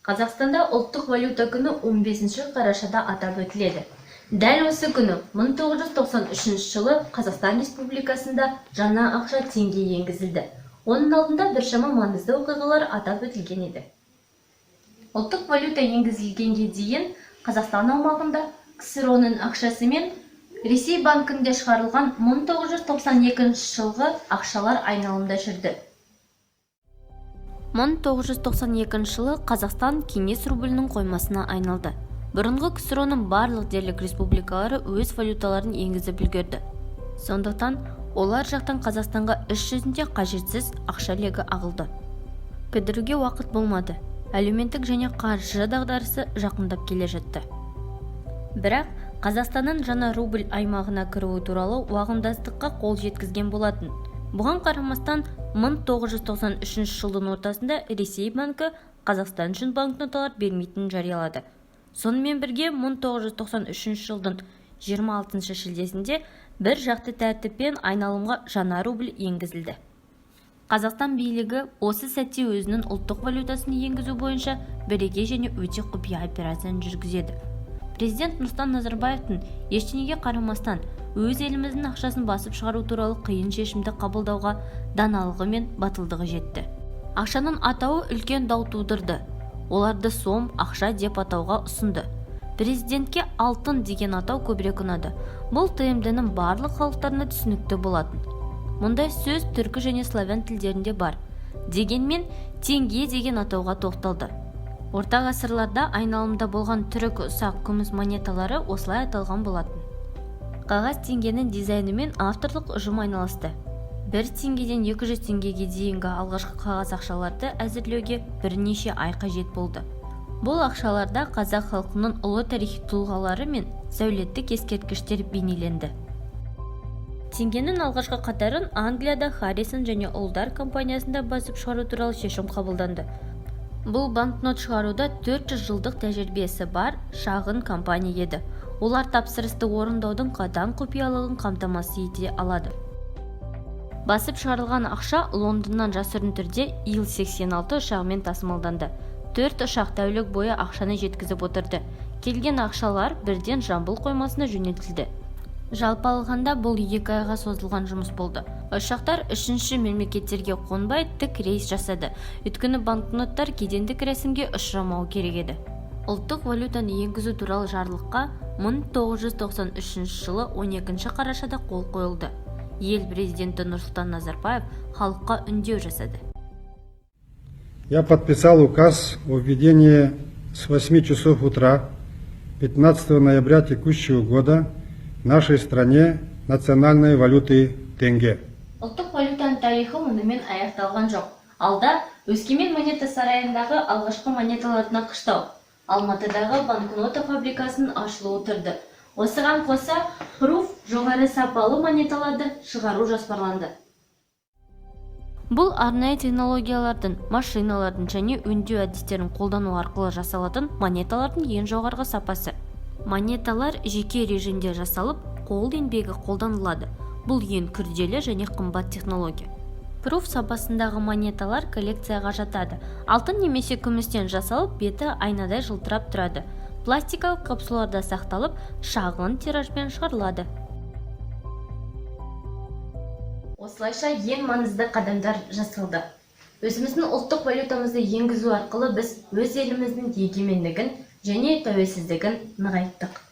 Қазақстанда ұлттық валюта күні 15 қарашада атап өтіледі. Дәл осы күні 1993 жылы Қазақстан Республикасында жаңа ақша теңге енгізілді. Оның алдында біршама маңызды оқиғалар атап өтілген еді. Ұлттық валюта енгізілгенге дейін Қазақстан аумағында КСРО-ның ақшасы мен Ресей банкінде шығарылған 1992 жылғы ақшалар айналымда жүрді. 1992 жылы Қазақстан кеңес рублінің қоймасына айналды. Бұрынғы КСРО-ның барлық дерлік республикалары өз валюталарын енгізіп үлгерді. Сондықтан олар жақтан Қазақстанға іс жүзінде қажетсіз ақша легі ағылды. Кідіруге уақыт болмады. Әлеуметтік және қаржы дағдарысы жақындап келе жатты. Бірақ Қазақстанның жаңа рубль аймағына кіруі туралы уағымдастыққа қол жеткізген болатын. Бұған қарамастан 1993 жылдың ортасында Ресей банкі Қазақстан үшін банкноталар бермейтінін жариялады. Сонымен бірге 1993 жылдың 26 шілдесінде бір жақты тәртіппен айналымға жаңа рубль енгізілді. Қазақстан билігі осы сәтте өзінің ұлттық валютасын енгізу бойынша бірегей және өте құпия операцияны жүргізеді. Президент Нұрсұлтан Назарбаевтың ештеңеге қарамастан өз еліміздің ақшасын басып шығару туралы қиын шешімді қабылдауға даналығы мен батылдығы жетті. Ақшаның атауы үлкен дау тудырды. Оларды сом, ақша деп атауға ұсынды. Президентке алтын деген атау көбірек ұнады. Бұл ТМД-ның барлық халықтарына түсінікті болатын. Мұндай сөз түркі және славян тілдерінде бар. Дегенмен теңге деген атауға тоқталды. Орта ғасырларда айналымда болған түрік ұсақ күміс монеталары осылай аталған болатын. Қағаз теңгенің дизайны мен авторлық ұжым айналысты. 1 теңгеден 200 теңгеге дейінгі алғашқы қағаз ақшаларды әзірлеуге бірнеше ай қажет болды. Бұл ақшаларда қазақ халқының ұлы тарихи тұлғалары мен сәулеттік ескерткіштер бейнеленді. Теңгенің алғашқы қатарын Англияда Харрисон және Олдар компаниясында басып шығару туралы шешім қабылданды. Бұл банкнот шығаруда 400 жылдық тәжірибесі бар шағын компания еді. Олар тапсырысты орындаудың қатаң құпиялығын қамтамасыз ете алады. Басып шығарылған ақша Лондоннан жасырын түрде Ил-86 ұшағымен тасымалданды. 4 ұшақ тәулік бойы ақшаны жеткізіп отырды. Келген ақшалар бірден Жамбыл қоймасына жөнелтілді. Жалпы алғанда бұл 2 айға созылған жұмыс болды. Ұшақтар үшінші мемлекеттерге қонбай тік рейс жасады. Өйткені банкноттар кедендік рәсімге ұшырамауы керек еді. Ұлттық валютаны енгізу туралы жарлыққа 1993 жылы 12 қарашада қол қойылды. Ел президенті Нұрсұлтан Назарбаев халыққа үндеу жасады. Я подписал указ о введении с 8 часов утра 15 ноября текущего года в нашей стране национальной валюты тенге. Ұлттық валютаның тарихы мұнымен аяқталған жоқ. Алда Өскемен монета сарайындағы алғашқы монеталарды нақыштау, Алматыдағы банкнота фабрикасының ашылуы тұрды. Осыған қоса пруф жоғары сапалы монеталарды шығару жоспарланды. Бұл арнайы технологиялардың, машиналардың және өңдеу әдістерін қолдану арқылы жасалатын монеталардың ең жоғарғы сапасы. Монеталар жеке режимде жасалып, қол еңбегі қолданылады. Бұл ең күрделі және қымбат технология. Пруф сапасындағы монеталар коллекцияға жатады. Алтын немесе күмістен жасалып, беті айнадай жылтырап тұрады. Пластикалық капсулаларда сақталып, шағын тиражбен шығарылады. Осылайша ең маңызды қадамдар жасалды. Өзіміздің ұлттық валютамызды енгізу арқылы біз өз еліміздің егемендігін және тәуелсіздігін нығайттық.